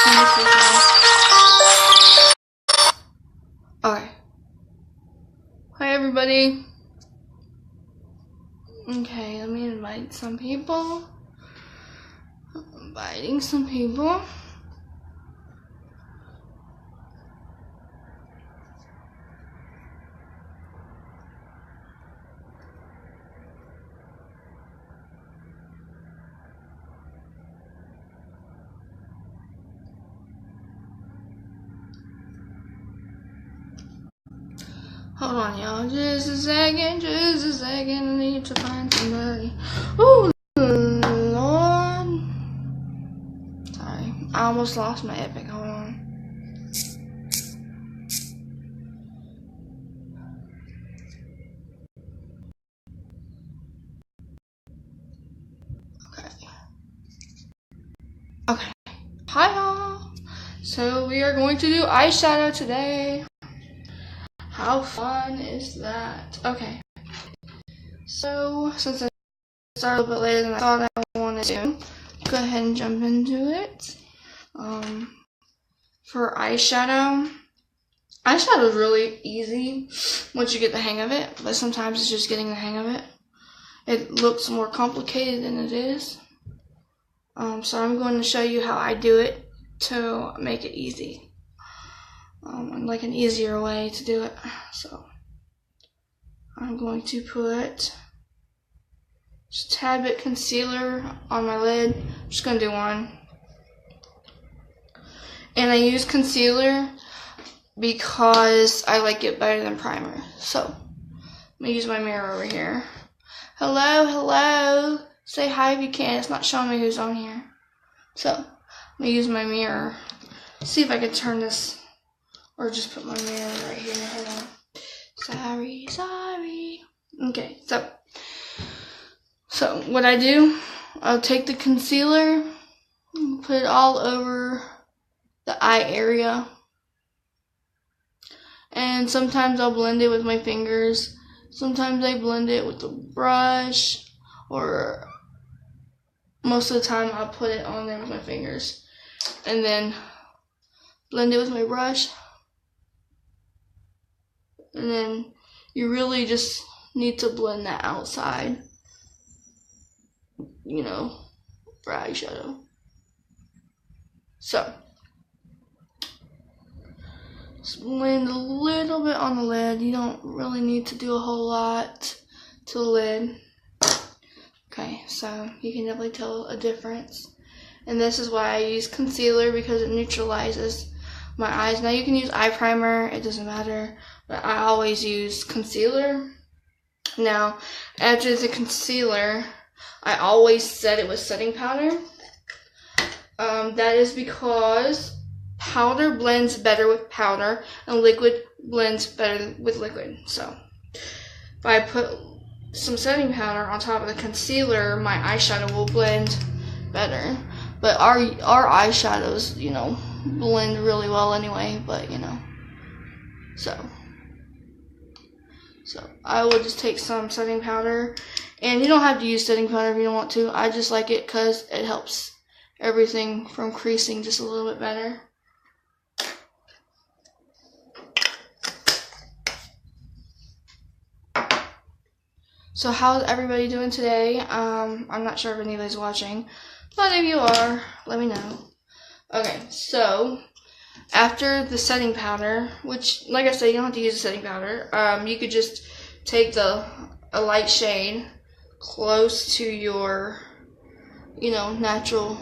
Look at this. Okay. Hi everybody. Okay, let me invite some people. I'm inviting some people. Hold on, y'all. Just a second. I need to find somebody. Oh, Lord. Sorry. I almost lost my epic. Hold on. Okay. Hi, y'all. So, we are going to do eyeshadow today. How fun is that? Okay. So, since I started a little bit later than I thought I wanted to, go ahead and jump into it. For eyeshadow is really easy once you get the hang of it, but sometimes it's just getting the hang of it. It looks more complicated than it is. So I'm going to show you how I do it to make it easy. Like an easier way to do it. So I'm going to put just a tad bit concealer on my lid. I'm just going to do one. And I use concealer because I like it better than primer. So I'm going to use my mirror over here. Hello. Say hi if you can. It's not showing me who's on here. So I'm going to use my mirror. See if I can turn this. Or just put my mirror right here. Hold on. Sorry. Okay, so what I do, I'll take the concealer and put it all over the eye area. And sometimes I'll blend it with my fingers. Sometimes I blend it with a brush. Or most of the time I'll put it on there with my fingers. And then blend it with my brush. And then you really just need to blend that outside, you know, for eyeshadow. So, just blend a little bit on the lid. You don't really need to do a whole lot to the lid. Okay, so you can definitely tell a difference. And this is why I use concealer, because it neutralizes my eyes. Now you can use eye primer, it doesn't matter. But I always use concealer. Now, after the concealer, I always set it with setting powder. That is because powder blends better with powder, and liquid blends better with liquid. So, if I put some setting powder on top of the concealer, my eyeshadow will blend better. But our eyeshadows, you know, blend really well anyway. But you know, so I will just take some setting powder, and you don't have to use setting powder if you don't want to. I just like it because it helps everything from creasing just a little bit better. So how's everybody doing today? I'm not sure if anybody's watching, but if you are, let me know. Okay, so after the setting powder, which, like I said, you don't have to use a setting powder. You could just take a light shade close to your, you know, natural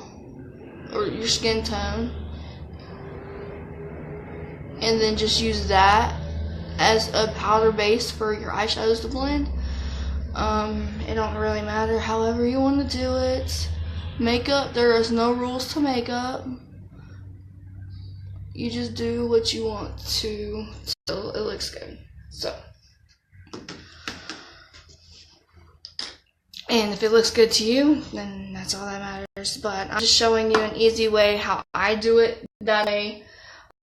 or your skin tone, and then just use that as a powder base for your eyeshadows to blend. It don't really matter however you want to do it. Makeup, there is no rules to makeup. You just do what you want to till it looks good. So, and if it looks good to you, then that's all that matters. But I'm just showing you an easy way how I do it that way.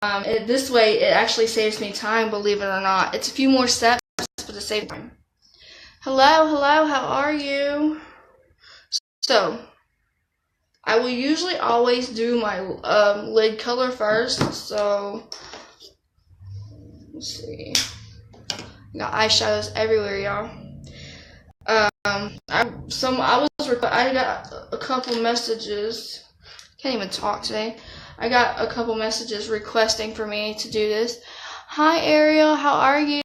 This way, it actually saves me time, believe it or not. It's a few more steps, but it saves time. Hello, hello, how are you? So, I will usually always do my lid color first. So, let's see. Got eyeshadows everywhere, y'all. I got a couple messages. Can't even talk today. I got a couple messages requesting for me to do this. Hi Ariel, how are you?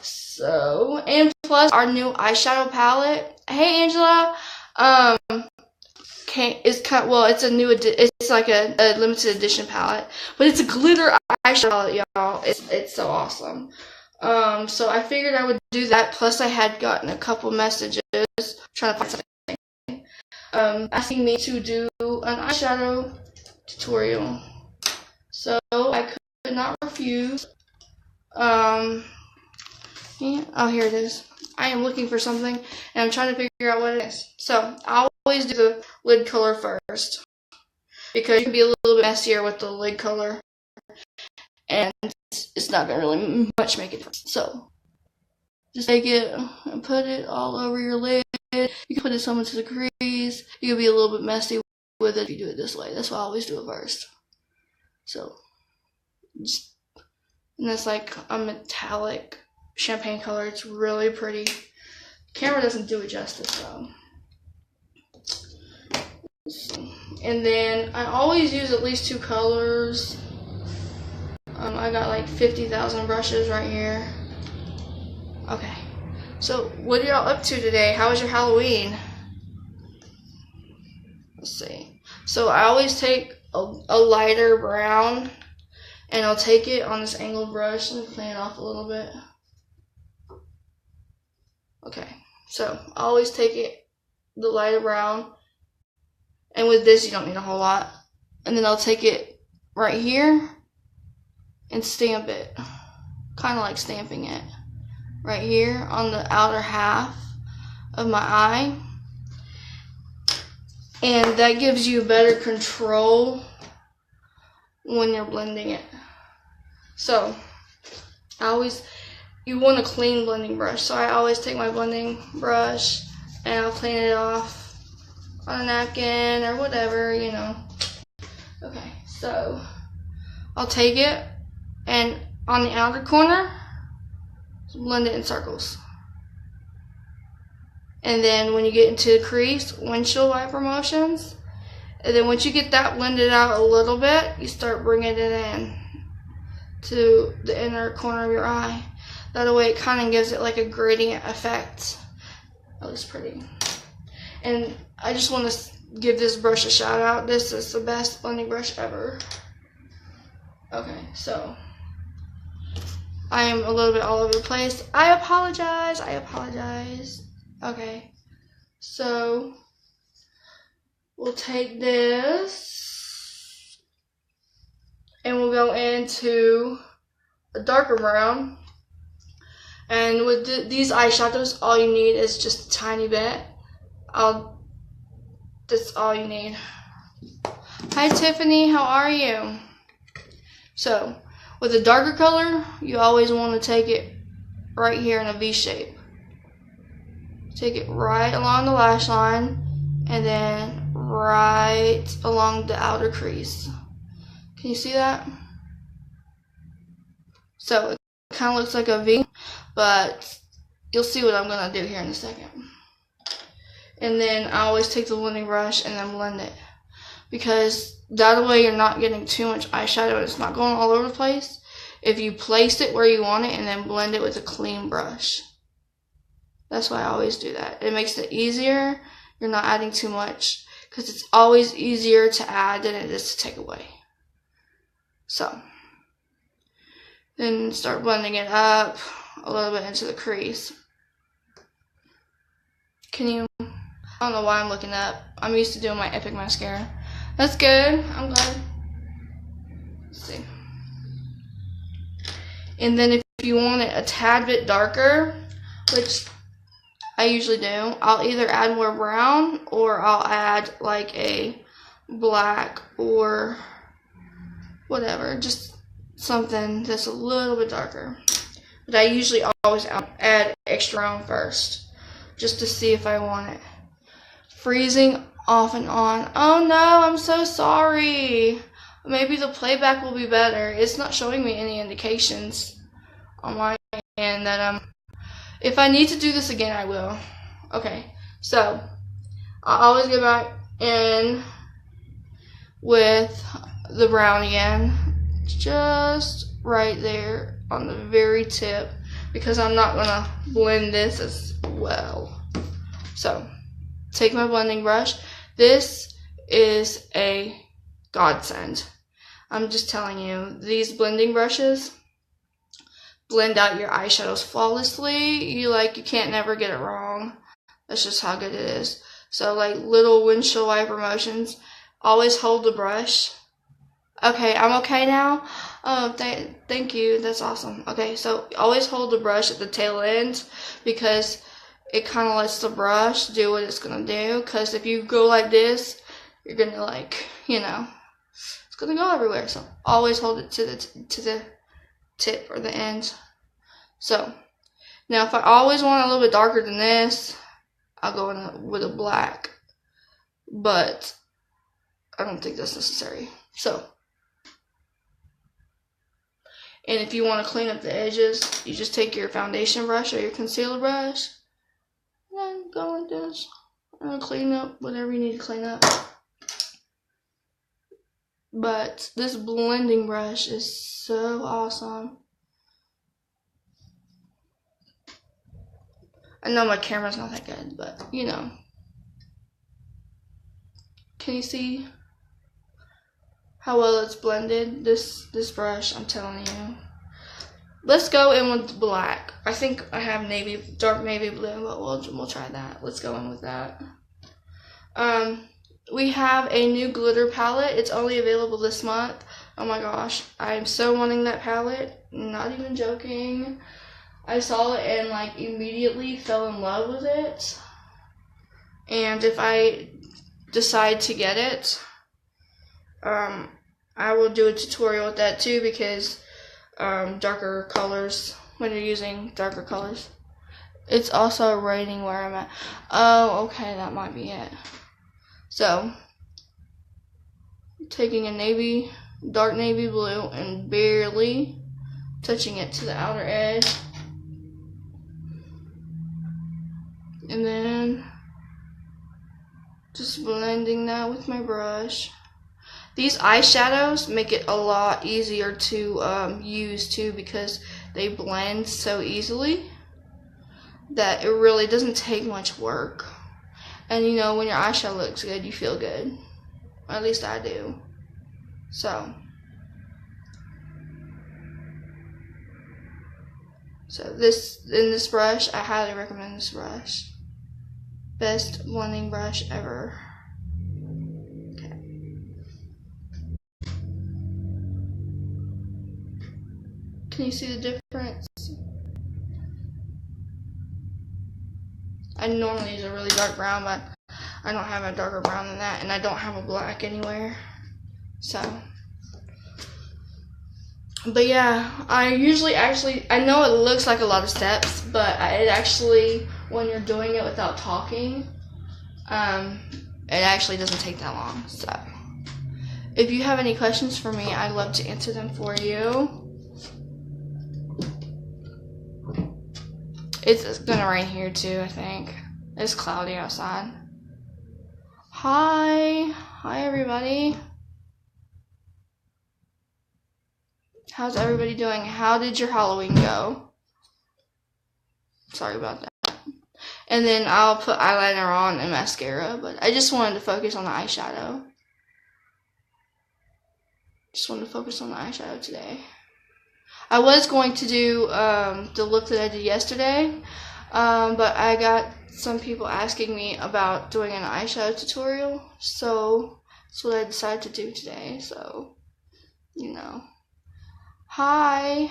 So, and plus our new eyeshadow palette. Hey Angela. It's a new it's like a limited edition palette, but it's a glitter eyeshadow palette, y'all. It's so awesome. So I figured I would do that. Plus I had gotten a couple messages trying to find something asking me to do an eyeshadow tutorial. So I could not refuse. Yeah, oh, here it is. I am looking for something and I'm trying to figure out what it is. So I always do the lid color first because you can be a little bit messier with the lid color and it's not going to really much make it. So just take it and put it all over your lid. You can put it some into the crease. You can be a little bit messy with it if you do it this way. That's why I always do it first. So, and it's like a metallic champagne color. It's really pretty. The camera doesn't do it justice though. And then I always use at least 2 colors. I got like 50,000 brushes right here. Okay, so what are y'all up to today? How was your Halloween? Let's see. So I always take a lighter brown and I'll take it on this angled brush and clean it off a little bit. Okay, so I always take the lighter brown, and with this you don't need a whole lot. And then I'll take it right here and stamp it, kind of like stamping it right here on the outer half of my eye. And that gives you better control when you're blending it. So you want a clean blending brush. So I always take my blending brush and I'll clean it off on a napkin or whatever, you know. Okay, so I'll take it and on the outer corner, blend it in circles. And then when you get into the crease, windshield wiper motions. And then once you get that blended out a little bit, you start bringing it in to the inner corner of your eye. That way it kind of gives it like a gradient effect. That looks pretty. And I just want to give this brush a shout out. This is the best blending brush ever. Okay, so I am a little bit all over the place. I apologize. Okay, so we'll take this and we'll go into a darker brown. And with these eyeshadows, all you need is just a tiny bit. That's all you need. Hi Tiffany, how are you? So, with a darker color, you always want to take it right here in a V shape. Take it right along the lash line and then right along the outer crease. Can you see that? So it kind of looks like a V, but you'll see what I'm going to do here in a second. And then I always take the blending brush and then blend it, because that way you're not getting too much eyeshadow and it's not going all over the place. If you place it where you want it and then blend it with a clean brush. That's why I always do that. It makes it easier. You're not adding too much, because it's always easier to add than it is to take away. So then start blending it up a little bit into the crease. I don't know why I'm looking up. I'm used to doing my Epic mascara. That's good. I'm glad. Let's see. And then if you want it a tad bit darker, which I usually do, I'll either add more brown or I'll add like a black or whatever, just something that's a little bit darker. but I usually always add extra brown first, just to see if I want it. Freezing off and on. Oh no, I'm so sorry. Maybe the playback will be better. It's not showing me any indications on my end that if I need to do this again, I will. Okay, so I always go back in with the brown again, just right there on the very tip, because I'm not gonna blend this as well. So take my blending brush. This is a godsend. I'm just telling you, these blending brushes blend out your eyeshadows flawlessly. You can't never get it wrong. That's just how good it is. So like little windshield wiper motions. Always hold the brush. Okay, I'm okay now. Thank you. That's awesome. Okay, so always hold the brush at the tail end, because it kind of lets the brush do what it's gonna do. Because if you go like this, you're gonna it's gonna go everywhere. So always hold it to the tip or the end. So now if I always want a little bit darker than this, I'll go in with a black, but I don't think that's necessary. So, and if you want to clean up the edges, you just take your foundation brush or your concealer brush and go like this and clean up whatever you need to clean up. But this blending brush is so awesome. I know my camera's not that good, but you know. Can you see how well it's blended? This brush, I'm telling you. Let's go in with black. I think I have dark navy blue, but we'll try that. Let's go in with that. We have a new glitter palette. It's only available this month. Oh my gosh, I am so wanting that palette. Not even joking. I saw it and immediately fell in love with it. And if I decide to get it, I will do a tutorial with that too, because darker colors, when you're using darker colors. It's also raining where I'm at. Oh, okay, that might be it. So, taking a dark navy blue and barely touching it to the outer edge. And then just blending that with my brush. These eyeshadows make it a lot easier to use too, because they blend so easily that it really doesn't take much work. And when your eyeshadow looks good, you feel good. At least I do. So this brush, I highly recommend this brush. Best blending brush ever. Okay. Can you see the difference? I normally use a really dark brown, but I don't have a darker brown than that, and I don't have a black anywhere. So, but yeah, I usually I know it looks like a lot of steps, but it actually, when you're doing it without talking, it actually doesn't take that long. So, if you have any questions for me, I'd love to answer them for you. It's gonna rain here too, I think. It's cloudy outside. Hi everybody. How's everybody doing? How did your Halloween go? Sorry about that. And then I'll put eyeliner on and mascara, but I just wanted to focus on the eyeshadow. Just wanted to focus on the eyeshadow today. I was going to do the look that I did yesterday, but I got some people asking me about doing an eyeshadow tutorial, so that's what I decided to do today. So, hi.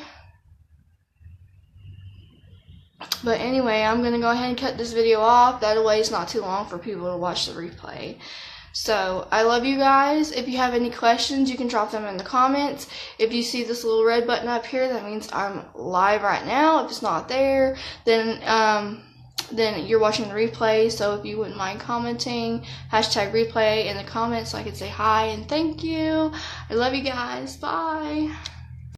But anyway, I'm going to go ahead and cut this video off. That way it's not too long for people to watch the replay. So I love you guys. If you have any questions, you can drop them in the comments. If you see this little red button up here, that means I'm live right now. If it's not there, then you're watching the replay. So if you wouldn't mind commenting #replay in the comments so I can say hi and thank you. I love you guys. Bye.